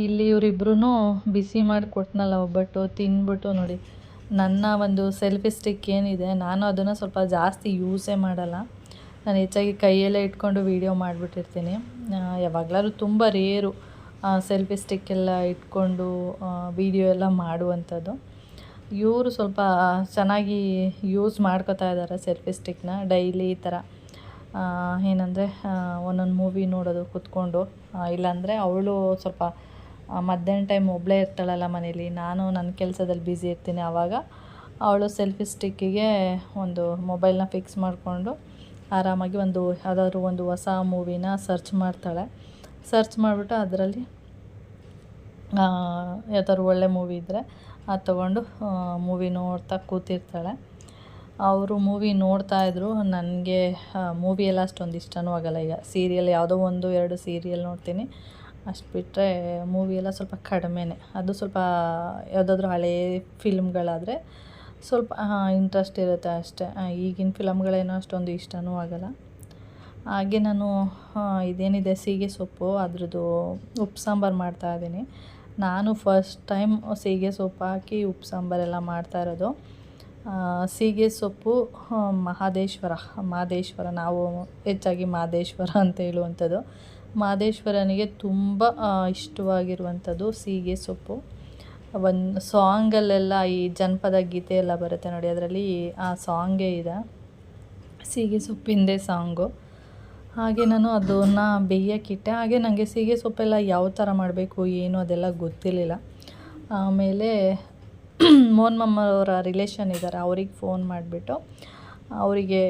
ಇಲ್ಲಿ ಇವರಿಬ್ರೂ ಬಿಸಿ ಮಾಡಿ ಕೊಟ್ಟನಲ್ಲ ಒಬ್ಬಟ್ಟು ತಿಂದ್ಬಿಟ್ಟು ನೋಡಿ, ನನ್ನ ಒಂದು ಸೆಲ್ಫಿ ಸ್ಟಿಕ್ ಏನಿದೆ ನಾನು ಅದನ್ನು ಸ್ವಲ್ಪ ಜಾಸ್ತಿ ಯೂಸೇ ಮಾಡಲ್ಲ. ನಾನು ಹೆಚ್ಚಾಗಿ ಕೈಯಲ್ಲೇ ಇಟ್ಕೊಂಡು ವೀಡಿಯೋ ಮಾಡಿಬಿಟ್ಟಿರ್ತೀನಿ. ಯಾವಾಗಲಾದ್ರೂ ತುಂಬ ರೇರು ಸೆಲ್ಫಿ ಸ್ಟಿಕ್ಕೆಲ್ಲ ಇಟ್ಕೊಂಡು ವೀಡಿಯೋ ಎಲ್ಲ ಮಾಡುವಂಥದ್ದು. ಇವರು ಸ್ವಲ್ಪ ಚೆನ್ನಾಗಿ ಯೂಸ್ ಮಾಡ್ಕೋತಾ ಇದ್ದಾರೆ ಸೆಲ್ಫಿ ಸ್ಟಿಕ್ನ. ಡೈಲಿ ಈ ಥರ ಏನಂದರೆ ಒಂದೊಂದು ಮೂವಿ ನೋಡೋದು ಕೂತ್ಕೊಂಡು, ಇಲ್ಲಾಂದರೆ ಅವಳು ಸ್ವಲ್ಪ ಮಧ್ಯಾಹ್ನ ಟೈಮ್ ಒಬ್ಬಳೇ ಇರ್ತಾಳಲ್ಲ ಮನೇಲಿ, ನಾನು ನನ್ನ ಕೆಲಸದಲ್ಲಿ ಬ್ಯುಸಿ ಇರ್ತೀನಿ. ಆವಾಗ ಅವಳು ಸೆಲ್ಫಿ ಸ್ಟಿಕ್ಕಿಗೆ ಒಂದು ಮೊಬೈಲ್ನ ಫಿಕ್ಸ್ ಮಾಡಿಕೊಂಡು ಆರಾಮಾಗಿ ಯಾವುದಾದ್ರೂ ಒಂದು ಹೊಸ ಮೂವಿನ ಸರ್ಚ್ ಮಾಡ್ತಾಳೆ. ಸರ್ಚ್ ಮಾಡಿಬಿಟ್ಟು ಅದರಲ್ಲಿ ಯಾವ್ದಾದ್ರು ಒಳ್ಳೆ ಮೂವಿ ಇದ್ದರೆ ಅದು ತೊಗೊಂಡು ಮೂವಿ ನೋಡ್ತಾ ಕೂತಿರ್ತಾಳೆ. ಅವರು ಮೂವಿ ನೋಡ್ತಾಯಿದ್ರು. ನನಗೆ ಮೂವಿ ಎಲ್ಲ ಅಷ್ಟೊಂದು ಇಷ್ಟವೂ ಆಗಲ್ಲ. ಈಗ ಸೀರಿಯಲ್ ಯಾವುದೋ 1-2 ಸೀರಿಯಲ್ ನೋಡ್ತೀನಿ, ಅಷ್ಟು ಬಿಟ್ಟರೆ ಮೂವಿ ಎಲ್ಲ ಸ್ವಲ್ಪ ಕಡಿಮೆನೇ. ಅದು ಸ್ವಲ್ಪ ಯಾವುದಾದ್ರೂ ಹಳೇ ಫಿಲ್ಮ್ಗಳಾದರೆ ಸ್ವಲ್ಪ ಇಂಟ್ರೆಸ್ಟ್ ಇರುತ್ತೆ ಅಷ್ಟೇ. ಈಗಿನ ಫಿಲಮ್ಗಳೇನೋ ಅಷ್ಟೊಂದು ಇಷ್ಟವೂ ಆಗಲ್ಲ. ಹಾಗೆ ನಾನು ಇದೇನಿದೆ ಸೀಗೆ ಸೊಪ್ಪು ಅದ್ರದ್ದು ಉಪ್ಪು ಸಾಂಬಾರು ಮಾಡ್ತಾಯಿದ್ದೀನಿ. ನಾನು ಫಸ್ಟ್ ಟೈಮ್ ಸೀಗೆ ಸೊಪ್ಪು ಹಾಕಿ ಉಪ್ಪು ಸಾಂಬಾರೆಲ್ಲ ಮಾಡ್ತಾಯಿರೋದು. ಸೀಗೆ ಸೊಪ್ಪು ಮಹದೇಶ್ವರ ನಾವು ಹೆಚ್ಚಾಗಿ ಮಹದೇಶ್ವರ ಅಂತ ಹೇಳುವಂಥದ್ದು. ಮಹದೇಶ್ವರನಿಗೆ ತುಂಬ ಇಷ್ಟವಾಗಿರುವಂಥದ್ದು ಸೀಗೆ ಸೊಪ್ಪು. ಒಂದು ಸಾಂಗಲ್ಲೆಲ್ಲ ಈ ಜನಪದ ಗೀತೆ ಎಲ್ಲ ಬರುತ್ತೆ ನೋಡಿ, ಅದರಲ್ಲಿ ಆ ಸಾಂಗೇ ಇದೆ, ಸೀಗೆ ಸೊಪ್ಪಿಂದೇ ಸಾಂಗು. ಹಾಗೆ ನಾನು ಅದನ್ನು ಬೇಯೋಕ್ಕಿಟ್ಟೆ. ಹಾಗೆ ನನಗೆ ಸೀಗೆ ಸೊಪ್ಪೆಲ್ಲ ಯಾವ ಥರ ಮಾಡಬೇಕು ಏನು ಅದೆಲ್ಲ ಗೊತ್ತಿರಲಿಲ್ಲ. ಆಮೇಲೆ ಮೋಹನ್ಮಮ್ಮವರ ರಿಲೇಷನ್ ಇದ್ದಾರೆ, ಅವ್ರಿಗೆ ಫೋನ್ ಮಾಡಿಬಿಟ್ಟು ಅವರಿಗೆ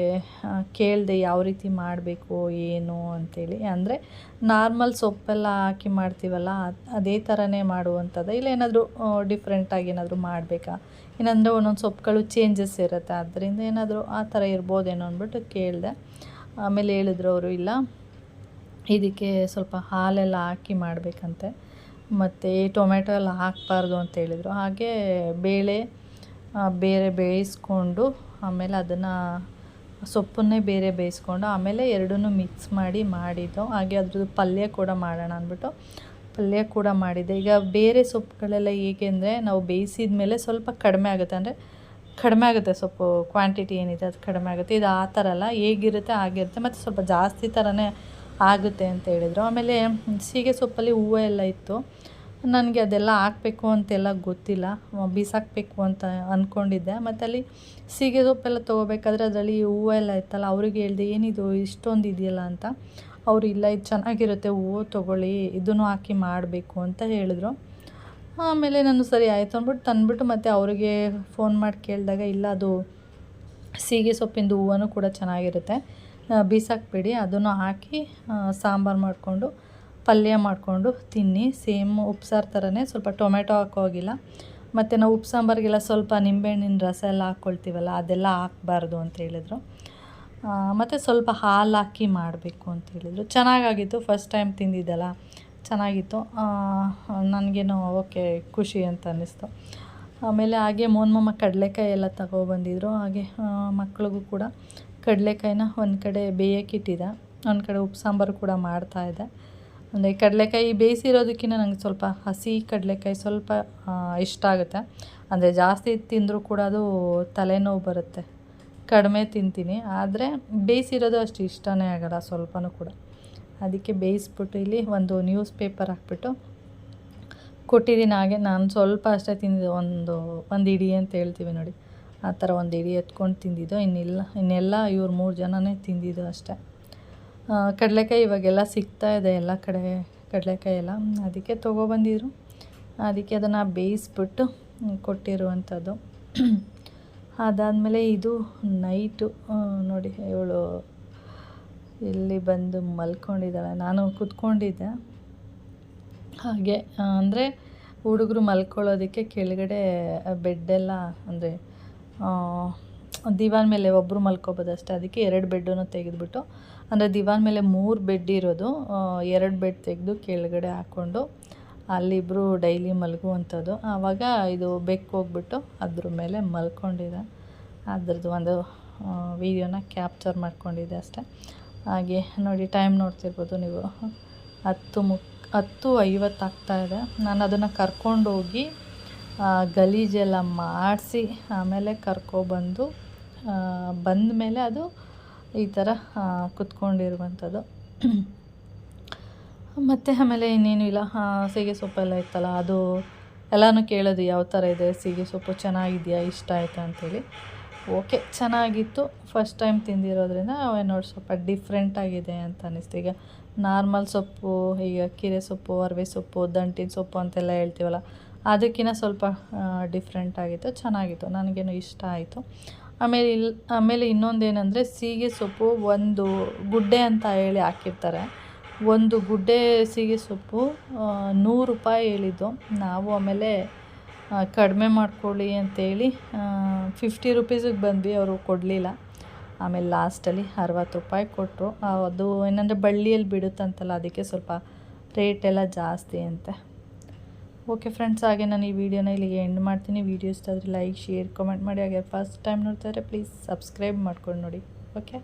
ಕೇಳಿದೆ ಯಾವ ರೀತಿ ಮಾಡಬೇಕು ಏನು ಅಂಥೇಳಿ. ಅಂದರೆ ನಾರ್ಮಲ್ ಸೊಪ್ಪೆಲ್ಲ ಹಾಕಿ ಮಾಡ್ತೀವಲ್ಲ ಅದೇ ಥರನೇ ಮಾಡುವಂಥದ್ದು, ಇಲ್ಲ ಏನಾದರೂ ಡಿಫ್ರೆಂಟಾಗಿ ಏನಾದರೂ ಮಾಡಬೇಕಾ, ಏನಂದರೆ ಒಂದೊಂದು ಸೊಪ್ಪುಗಳು ಚೇಂಜಸ್ ಇರುತ್ತೆ, ಅದರಿಂದ ಏನಾದರೂ ಆ ಥರ ಇರ್ಬೋದೇನೋ ಅಂದ್ಬಿಟ್ಟು ಕೇಳಿದೆ. ಆಮೇಲೆ ಹೇಳಿದ್ರು ಅವರು, ಇಲ್ಲ ಇದಕ್ಕೆ ಸ್ವಲ್ಪ ಹಾಲೆಲ್ಲ ಹಾಕಿ ಮಾಡಬೇಕಂತೆ, ಮತ್ತು ಟೊಮೆಟೊ ಎಲ್ಲ ಹಾಕಬಾರ್ದು ಅಂತ ಹೇಳಿದರು. ಹಾಗೆ ಬೇರೆ ಬೇಯಿಸ್ಕೊಂಡು ಆಮೇಲೆ ಅದನ್ನು ಸೊಪ್ಪನ್ನೇ ಬೇರೆ ಬೇಯಿಸ್ಕೊಂಡು ಆಮೇಲೆ ಎರಡನ್ನೂ ಮಿಕ್ಸ್ ಮಾಡಿದ್ದು. ಹಾಗೆ ಅದ್ರದ್ದು ಪಲ್ಯ ಕೂಡ ಮಾಡೋಣ ಅಂದ್ಬಿಟ್ಟು ಪಲ್ಯ ಕೂಡ ಮಾಡಿದ್ದೆ. ಈಗ ಬೇರೆ ಸೊಪ್ಪುಗಳೆಲ್ಲ ಹೇಗೆ ಅಂದರೆ ನಾವು ಬೇಯಿಸಿದ ಮೇಲೆ ಸ್ವಲ್ಪ ಕಡಿಮೆ ಆಗುತ್ತೆ ಸೊಪ್ಪು ಕ್ವಾಂಟಿಟಿ ಏನಿದೆ ಅದು ಕಡಿಮೆ ಆಗುತ್ತೆ. ಇದು ಆ ಥರ ಅಲ್ಲ, ಹೇಗಿರುತ್ತೆ ಆಗಿರುತ್ತೆ, ಮತ್ತು ಸ್ವಲ್ಪ ಜಾಸ್ತಿ ಥರನೇ ಆಗುತ್ತೆ ಅಂತ ಹೇಳಿದರು. ಆಮೇಲೆ ಸೀಗೆ ಸೊಪ್ಪಲ್ಲಿ ಹೂವು ಎಲ್ಲ ಇತ್ತು, ನನಗೆ ಅದೆಲ್ಲ ಹಾಕಬೇಕು ಅಂತೆಲ್ಲ ಗೊತ್ತಿಲ್ಲ, ಬೀಸಾಕಬೇಕು ಅಂತ ಅಂದ್ಕೊಂಡಿದ್ದೆ. ಮತ್ತು ಅಲ್ಲಿ ಸೀಗೆ ಸೊಪ್ಪೆಲ್ಲ ತೊಗೋಬೇಕಾದ್ರೆ ಅದರಲ್ಲಿ ಹೂವು ಎಲ್ಲ ಇತ್ತಲ್ಲ, ಅವ್ರಿಗೆ ಹೇಳಿದೆ ಏನಿದು ಇಷ್ಟೊಂದು ಇದೆಯಲ್ಲ ಅಂತ. ಅವರು ಇಲ್ಲ ಇದು ಚೆನ್ನಾಗಿರುತ್ತೆ ಹೂವು ತೊಗೊಳ್ಳಿ, ಇದನ್ನು ಹಾಕಿ ಮಾಡಬೇಕು ಅಂತ ಹೇಳಿದ್ರು. ಆಮೇಲೆ ನಾನು ಸರಿ ಆಯಿತು ಅಂದ್ಬಿಟ್ಟು ತಂದುಬಿಟ್ಟು ಮತ್ತು ಅವರಿಗೆ ಫೋನ್ ಮಾಡಿ ಕೇಳಿದಾಗ, ಇಲ್ಲ ಅದು ಸೀಗೆ ಸೊಪ್ಪಿಂದು ಹೂವು ಕೂಡ ಚೆನ್ನಾಗಿರುತ್ತೆ, ಬೀಸಾಕಬೇಡಿ, ಅದನ್ನು ಹಾಕಿ ಸಾಂಬಾರು ಮಾಡಿಕೊಂಡು ಪಲ್ಯ ಮಾಡಿಕೊಂಡು ತಿನ್ನಿ, ಸೇಮ್ ಉಪ್ಸಾರು ಥರನೇ, ಸ್ವಲ್ಪ ಟೊಮೆಟೊ ಹಾಕೋಗಿಲ್ಲ. ಮತ್ತು ನಾವು ಉಪ್ಪು ಸಾಂಬಾರಿಗೆಲ್ಲ ಸ್ವಲ್ಪ ನಿಂಬೆಹಣ್ಣಿನ ರಸ ಎಲ್ಲ ಹಾಕ್ಕೊಳ್ತೀವಲ್ಲ ಅದೆಲ್ಲ ಹಾಕಬಾರ್ದು ಅಂತ ಹೇಳಿದರು. ಮತ್ತು ಸ್ವಲ್ಪ ಹಾಲು ಹಾಕಿ ಮಾಡಬೇಕು ಅಂತ ಹೇಳಿದರು. ಚೆನ್ನಾಗಾಗಿತ್ತು, ಫಸ್ಟ್ ಟೈಮ್ ತಿಂದಿದ್ದಲ್ಲ, ಚೆನ್ನಾಗಿತ್ತು. ನನಗೇನೋ ಓಕೆ ಖುಷಿ ಅಂತ ಅನ್ನಿಸ್ತು. ಆಮೇಲೆ ಹಾಗೆ ಮೋಹನ್ಮಮ್ಮ ಕಡಲೆಕಾಯಿ ಎಲ್ಲ ತಗೊಬಂದಿದ್ರು. ಹಾಗೆ ಮಕ್ಳಿಗೂ ಕೂಡ ಕಡಲೆಕಾಯಿನ ಒಂದು ಕಡೆ ಬೇಯೋಕ್ಕಿಟ್ಟಿದ್ದೆ, ಒಂದು ಕಡೆ ಉಪ್ಪು ಸಾಂಬಾರು ಕೂಡ ಮಾಡ್ತಾಯಿದ್ದೆ. ಅಂದರೆ ಕಡಲೆಕಾಯಿ ಬೇಯಿಸಿರೋದಕ್ಕಿಂತ ನನಗೆ ಸ್ವಲ್ಪ ಹಸಿ ಕಡಲೆಕಾಯಿ ಸ್ವಲ್ಪ ಇಷ್ಟ ಆಗುತ್ತೆ. ಅಂದರೆ ಜಾಸ್ತಿ ತಿಂದರೂ ಕೂಡ ಅದು ತಲೆನೋವು ಬರುತ್ತೆ, ಕಡಿಮೆ ತಿಂತೀನಿ. ಆದರೆ ಬೇಯಿಸಿರೋದು ಅಷ್ಟು ಇಷ್ಟನೇ ಆಗೋಲ್ಲ ಸ್ವಲ್ಪನೂ ಕೂಡ. ಅದಕ್ಕೆ ಬೇಯಿಸ್ಬಿಟ್ಟು ಇಲ್ಲಿ ಒಂದು ನ್ಯೂಸ್ ಪೇಪರ್ ಹಾಕ್ಬಿಟ್ಟು ಕೊಟ್ಟಿದ್ದೀನಿ. ಹಾಗೆ ನಾನು ಸ್ವಲ್ಪ ಅಷ್ಟೇ ತಿಂದಿದ್ದು, ಒಂದು ಇಡಿ ಅಂತ ಹೇಳ್ತೀವಿ ನೋಡಿ, ಆ ಥರ ಒಂದು ಇಡಿ ಎತ್ಕೊಂಡು ತಿಂದಿದ್ದು. ಇನ್ನೆಲ್ಲ ಇವ್ರು 3 ಜನನೇ ತಿಂದಿದ್ದು ಅಷ್ಟೇ. ಕಡಲೆಕಾಯಿ ಇವಾಗೆಲ್ಲ ಸಿಗ್ತಾಯಿದೆ ಎಲ್ಲ ಕಡೆ ಕಡಲೆಕಾಯಿ ಎಲ್ಲ, ಅದಕ್ಕೆ ತೊಗೊಬಂದಿದ್ರು. ಅದಕ್ಕೆ ಅದನ್ನು ಬೇಯಿಸ್ಬಿಟ್ಟು ಕೊಟ್ಟಿರುವಂಥದ್ದು. ಅದಾದಮೇಲೆ ಇದು ನೈಟು ನೋಡಿ, ಇವಳು ಇಲ್ಲಿ ಬಂದು ಮಲ್ಕೊಂಡಿದ್ದಾಳೆ. ನಾನು ಕೂತ್ಕೊಂಡಿದ್ದೆ ಹಾಗೆ, ಅಂದರೆ ಹುಡುಗರು ಮಲ್ಕೊಳ್ಳೋದಕ್ಕೆ ಕೆಳಗಡೆ ಬೆಡ್ಡೆಲ್ಲ, ಅಂದರೆ ದಿವಾನ್ ಮೇಲೆ ಒಬ್ಬರು ಮಲ್ಕೊಬೋದು ಅಷ್ಟೇ. ಅದಕ್ಕೆ 2 ಬೆಡ್ಡನ್ನು ತೆಗೆದುಬಿಟ್ಟು, ಅಂದರೆ ದಿವಾನ್ ಮೇಲೆ 3 ಬೆಡ್ ಇರೋದು, 2 ಬೆಡ್ ತೆಗೆದು ಕೆಳಗಡೆ ಹಾಕ್ಕೊಂಡು ಅಲ್ಲಿಬ್ಬರು ಡೈಲಿ ಮಲಗುವಂಥದ್ದು. ಆವಾಗ ಇದು ಬೆಕ್ಕು ಹೋಗ್ಬಿಟ್ಟು ಅದ್ರ ಮೇಲೆ ಮಲ್ಕೊಂಡಿದೆ. ಅದ್ರದ್ದು ಒಂದು ವೀಡಿಯೋನ ಕ್ಯಾಪ್ಚರ್ ಮಾಡ್ಕೊಂಡಿದ್ದೆ ಅಷ್ಟೇ. ಹಾಗೆ ನೋಡಿ, ಟೈಮ್ ನೋಡ್ತಿರ್ಬೋದು ನೀವು, 10:50 ಆಗ್ತಾಯಿದೆ. ನಾನು ಅದನ್ನು ಕರ್ಕೊಂಡೋಗಿ ಗಲೀಜೆಲ್ಲ ಮಾಡಿಸಿ ಆಮೇಲೆ ಕರ್ಕೊಬಂದು ಬಂದ ಮೇಲೆ ಅದು ಈ ಥರ ಕುತ್ಕೊಂಡಿರುವಂಥದ್ದು. ಮತ್ತು ಆಮೇಲೆ ಇನ್ನೇನು ಇಲ್ಲ, ಸೀಗೆ ಸೊಪ್ಪೆಲ್ಲ ಇತ್ತಲ್ಲ, ಅದು ಎಲ್ಲನೂ ಕೇಳೋದು ಯಾವ ಥರ ಇದೆ ಸೀಗೆ ಸೊಪ್ಪು, ಚೆನ್ನಾಗಿದೆಯಾ, ಇಷ್ಟ ಆಯಿತಾ ಅಂಥೇಳಿ. ಓಕೆ, ಚೆನ್ನಾಗಿತ್ತು. ಫಸ್ಟ್ ಟೈಮ್ ತಿಂದಿರೋದ್ರಿಂದ ನೋಡಿ ಸ್ವಲ್ಪ ಡಿಫ್ರೆಂಟಾಗಿದೆ ಅಂತ ಅನ್ನಿಸ್ತು. ಈಗ ನಾರ್ಮಲ್ ಸೊಪ್ಪು, ಈಗ ಕೀರೆ ಸೊಪ್ಪು, ಅರಿವೆ ಸೊಪ್ಪು, ದಂಟಿನ ಸೊಪ್ಪು ಅಂತೆಲ್ಲ ಹೇಳ್ತೀವಲ್ಲ, ಅದಕ್ಕಿಂತ ಸ್ವಲ್ಪ ಡಿಫ್ರೆಂಟ್ ಆಗಿತ್ತು, ಚೆನ್ನಾಗಿತ್ತು, ನನಗೇನು ಇಷ್ಟ ಆಯಿತು. ಆಮೇಲೆ ಇನ್ನೊಂದೇನೆಂದರೆ, ಸೀಗೆ ಸೊಪ್ಪು ಒಂದು ಗುಡ್ಡೆ ಅಂತ ಹೇಳಿ ಹಾಕಿರ್ತಾರೆ. ಒಂದು ಗುಡ್ಡೆ ಸೀಗೆ ಸೊಪ್ಪು 100 ರೂಪಾಯಿ ಹೇಳಿದ್ದು. ನಾವು ಆಮೇಲೆ ಕಡಿಮೆ ಮಾಡ್ಕೊಳ್ಳಿ ಅಂತೇಳಿ 50 ರುಪೀಸಿಗೆ ಬಂದ್ವಿ, ಅವರು ಕೊಡಲಿಲ್ಲ. ಆಮೇಲೆ ಲಾಸ್ಟಲ್ಲಿ 60 ರೂಪಾಯಿ ಕೊಟ್ಟರು. ಅದು ಏನಂದರೆ ಬಳ್ಳಿಯಲ್ಲಿ ಬಿಡುತ್ತಂತಲ್ಲ, ಅದಕ್ಕೆ ಸ್ವಲ್ಪ ರೇಟೆಲ್ಲ ಜಾಸ್ತಿ ಅಂತೆ. ಓಕೆ ಫ್ರೆಂಡ್ಸ್, ಹಾಗೆ ನಾನು ಈ ವಿಡಿಯೋನ ಇಲ್ಲಿಗೆ ಎಂಡ್ ಮಾಡ್ತೀನಿ. ವಿಡಿಯೋ ಇಷ್ಟ ಆದರೆ ಲೈಕ್, ಶೇರ್, ಕಮೆಂಟ್ ಮಾಡಿ. ಹಾಗೆ ಫಸ್ಟ್ ಟೈಮ್ ನೋಡ್ತಾ ಇದ್ದರೆ ಪ್ಲೀಸ್ ಸಬ್ಸ್ಕ್ರೈಬ್ ಮಾಡ್ಕೊಂಡು ನೋಡಿ. ಓಕೆ.